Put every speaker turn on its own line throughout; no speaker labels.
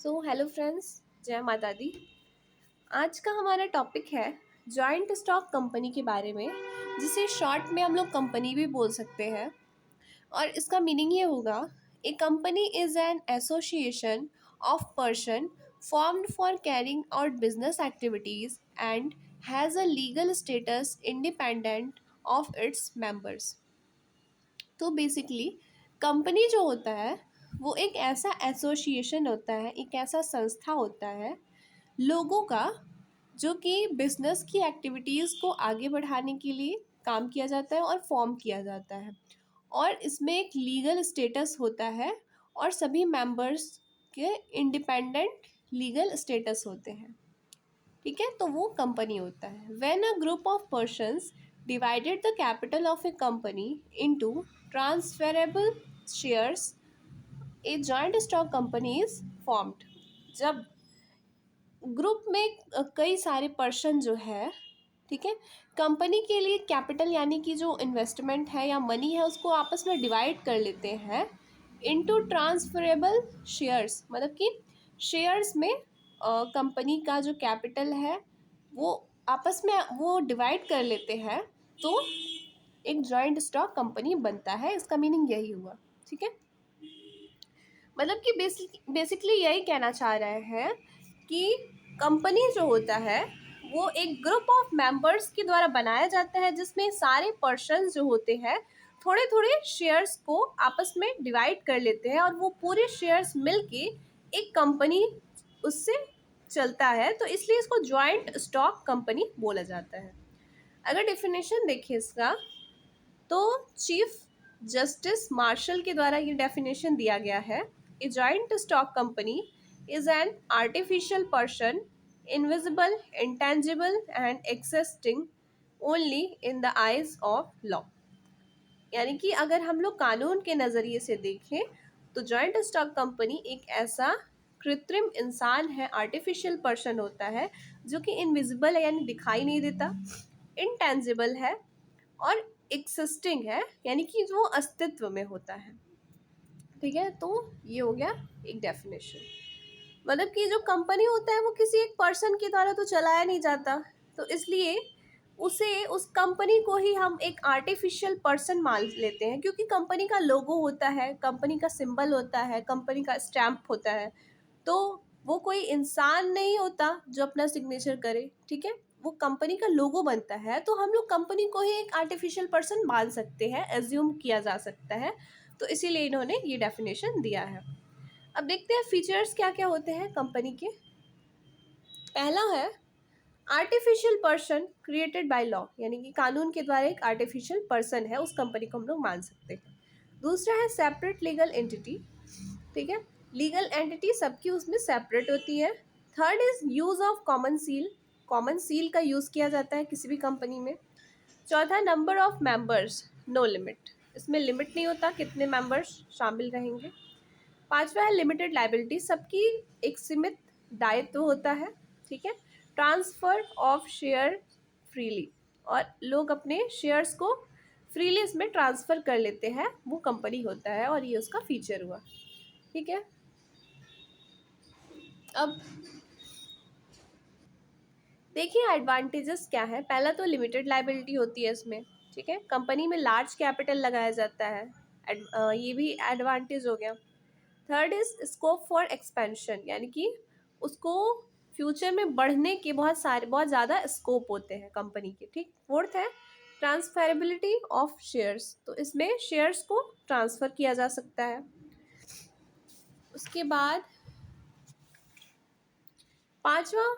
Hello friends, जय माता दी। आज का हमारा टॉपिक है जॉइंट स्टॉक कंपनी के बारे में, जिसे शॉर्ट में हम लोग कंपनी भी बोल सकते हैं। और इसका मीनिंग ये होगा, a company is an association of person formed for carrying out business activities and has a legal status independent of its members। तो बेसिकली कंपनी जो होता है वो एक ऐसा एसोसिएशन होता है, एक ऐसा संस्था होता है लोगों का, जो कि बिजनेस की एक्टिविटीज़ को आगे बढ़ाने के लिए काम किया जाता है और फॉर्म किया जाता है। और इसमें एक लीगल स्टेटस होता है और सभी मेंबर्स के इंडिपेंडेंट लीगल स्टेटस होते हैं। ठीक है, तो वो कंपनी होता है। When a group of persons divided the capital of A company into transferable shares, A joint stock company is formed. जब ग्रुप में कई सारे पर्सन जो है, ठीक है, कंपनी के लिए कैपिटल यानी कि जो इन्वेस्टमेंट है या मनी है उसको आपस में डिवाइड कर लेते हैं इनटू ट्रांसफरेबल शेयर्स, मतलब कि शेयर्स में कंपनी का जो कैपिटल है वो आपस में वो डिवाइड कर लेते हैं, तो एक जॉइंट स्टॉक कंपनी बनता है। इसका मीनिंग यही हुआ। ठीक है, मतलब कि बेसिकली यही कहना चाह रहे हैं कि कंपनी जो होता है वो एक ग्रुप ऑफ मेंबर्स के द्वारा बनाया जाता है, जिसमें सारे पर्सन जो होते हैं थोड़े थोड़े शेयर्स को आपस में डिवाइड कर लेते हैं और वो पूरे शेयर्स मिलके एक कंपनी उससे चलता है, तो इसलिए इसको जॉइंट स्टॉक कंपनी बोला जाता है। अगर डेफिनेशन देखें इसका, तो चीफ जस्टिस मार्शल के द्वारा ये डेफिनेशन दिया गया है, a joint stock company is an artificial person, invisible, intangible and existing only in the eyes of law. यानी कि अगर हम लोग कानून के नज़रिए से देखें तो जॉइंट स्टॉक कंपनी एक ऐसा कृत्रिम इंसान है, आर्टिफिशियल पर्सन होता है जो कि इनविजिबल है यानी दिखाई नहीं देता, इंटेंजिबल है और एक्सिस्टिंग है यानी कि जो अस्तित्व में होता है। ठीक है, तो ये हो गया एक डेफिनेशन। मतलब कि जो कंपनी होता है वो किसी एक पर्सन के द्वारा तो चलाया नहीं जाता, तो इसलिए उसे उस कंपनी को ही हम एक आर्टिफिशियल पर्सन मान लेते हैं, क्योंकि कंपनी का लोगो होता है, कंपनी का सिंबल होता है, कंपनी का स्टैम्प होता है, तो वो कोई इंसान नहीं होता जो अपना सिग्नेचर करे। ठीक है, वो कंपनी का लोगो बनता है, तो हम लोग कंपनी को ही एक आर्टिफिशियल पर्सन मान सकते हैं, एज्यूम किया जा सकता है, तो इसीलिए इन्होंने ये डेफिनेशन दिया है। अब देखते हैं फीचर्स क्या क्या होते हैं कंपनी के। पहला है artificial person created by law, यानी कि कानून के द्वारा एक आर्टिफिशियल पर्सन है, उस कंपनी को हम लोग मान सकते हैं। दूसरा है सेपरेट लीगल एंटिटी। ठीक है, लीगल एंटिटी सबकी उसमें सेपरेट होती है। Third is use of common seal, common seal का यूज़ किया जाता है किसी भी कंपनी में। चौथा number of members, no limit, इसमें लिमिट नहीं होता कितने मेंबर्स शामिल रहेंगे। पांचवा है लिमिटेड लाइबिलिटी, सबकी एक सीमित दायित्व होता है। ठीक है, ट्रांसफर ऑफ शेयर फ्रीली, और लोग अपने शेयर्स को फ्रीली इसमें ट्रांसफ़र कर लेते हैं, वो कंपनी होता है, और ये उसका फीचर हुआ। ठीक है, अब देखिए एडवांटेजेस क्या है। पहला तो लिमिटेड लाइबिलिटी होती है इसमें। ठीक है, कंपनी में लार्ज कैपिटल लगाया जाता है, ये भी एडवांटेज हो गया। Third is scope for expansion, यानी कि उसको फ्यूचर में बढ़ने के बहुत ज़्यादा स्कोप होते हैं कंपनी के। ठीक, फोर्थ है ट्रांसफेरेबिलिटी ऑफ शेयर्स, तो इसमें शेयर्स को ट्रांसफ़र किया जा सकता है। उसके बाद पांचवा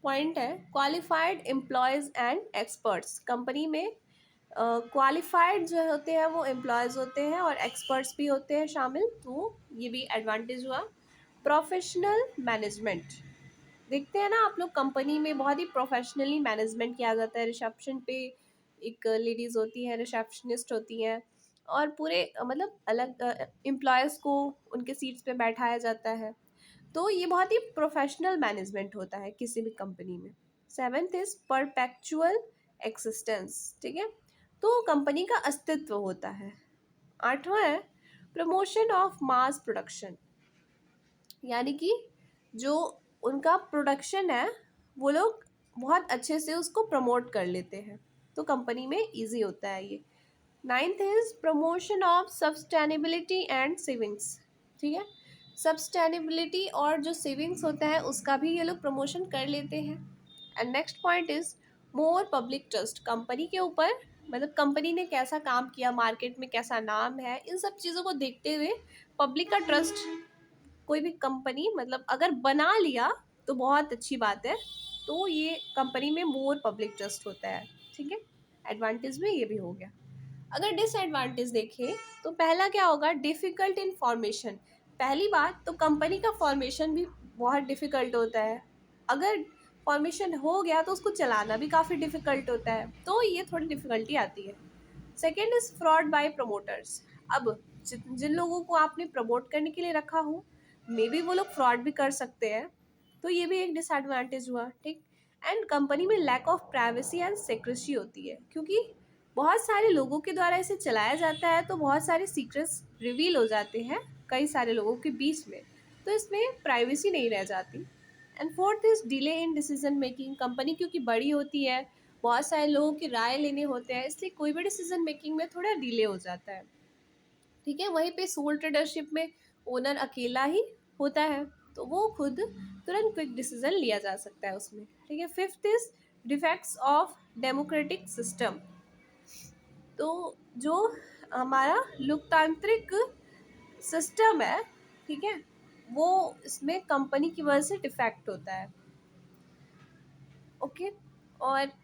पॉइंट है qualified employees and experts. Company में क्वालिफाइड जो होते हैं वो एम्प्लॉयज़ होते हैं और एक्सपर्ट्स भी होते हैं शामिल, तो ये भी एडवांटेज हुआ। प्रोफेशनल मैनेजमेंट, देखते हैं ना आप लोग कंपनी में बहुत ही प्रोफेशनली मैनेजमेंट किया जाता है। रिसेप्शन पे एक लेडीज़ होती है, रिसेप्शनिस्ट होती हैं, और पूरे मतलब अलग एम्प्लॉयज़ को उनके सीट्स पे बैठाया जाता है, तो ये बहुत ही प्रोफेशनल मैनेजमेंट होता है किसी भी कंपनी में। Seventh is perpetual existence. ठीक है, तो कंपनी का अस्तित्व होता है। आठवां है प्रमोशन ऑफ मास प्रोडक्शन, यानी कि जो उनका प्रोडक्शन है वो लोग बहुत अच्छे से उसको प्रमोट कर लेते हैं, तो कंपनी में इजी होता है ये। Ninth is promotion of sustainability and savings. ठीक है, सस्टेनेबिलिटी और जो सेविंग्स होता है उसका भी ये लोग प्रमोशन कर लेते हैं। And next point is more public trust. Company के ऊपर, मतलब कंपनी ने कैसा काम किया, मार्केट में कैसा नाम है, इन सब चीज़ों को देखते हुए पब्लिक का ट्रस्ट, कोई भी कंपनी मतलब अगर बना लिया तो बहुत अच्छी बात है, तो ये कंपनी में मोर पब्लिक ट्रस्ट होता है। ठीक है, एडवांटेज में ये भी हो गया। अगर डिसएडवांटेज देखें तो पहला क्या होगा, डिफ़िकल्ट इन फॉर्मेशन। पहली बात तो कंपनी का फॉर्मेशन भी बहुत डिफ़िकल्ट होता है। अगर फॉर्मेशन हो गया तो उसको चलाना भी काफ़ी डिफ़िकल्ट होता है, तो ये थोड़ी डिफ़िकल्टी आती है। Second is fraud bye promoters. अब जिन लोगों को आपने प्रमोट करने के लिए रखा हो, मे बी वो लोग फ्रॉड भी कर सकते हैं, तो ये भी एक डिसएडवांटेज हुआ। ठीक। एंड कंपनी में lack of privacy and secrecy होती है, क्योंकि बहुत सारे लोगों के द्वारा इसे चलाया जाता है, तो बहुत सारे सीक्रेट्स रिवील हो जाते हैं कई सारे लोगों के बीच में, तो इसमें प्राइवेसी नहीं रह जाती। And fourth is delay in decision making. Company क्योंकि बड़ी होती है, बहुत सारे लोगों की राय लेने होते हैं, इसलिए कोई भी डिसीजन मेकिंग में थोड़ा डिले हो जाता है। ठीक है, वहीं पे सोल ट्रेडरशिप में ओनर अकेला ही होता है, तो वो खुद तुरंत क्विक डिसीजन लिया जा सकता है उसमें। ठीक है, fifth is defects of democratic system. तो जो हमारा लोकतांत्रिक सिस्टम है, ठीक है, वो इसमें कंपनी की वजह से डिफेक्ट होता है। ओके। और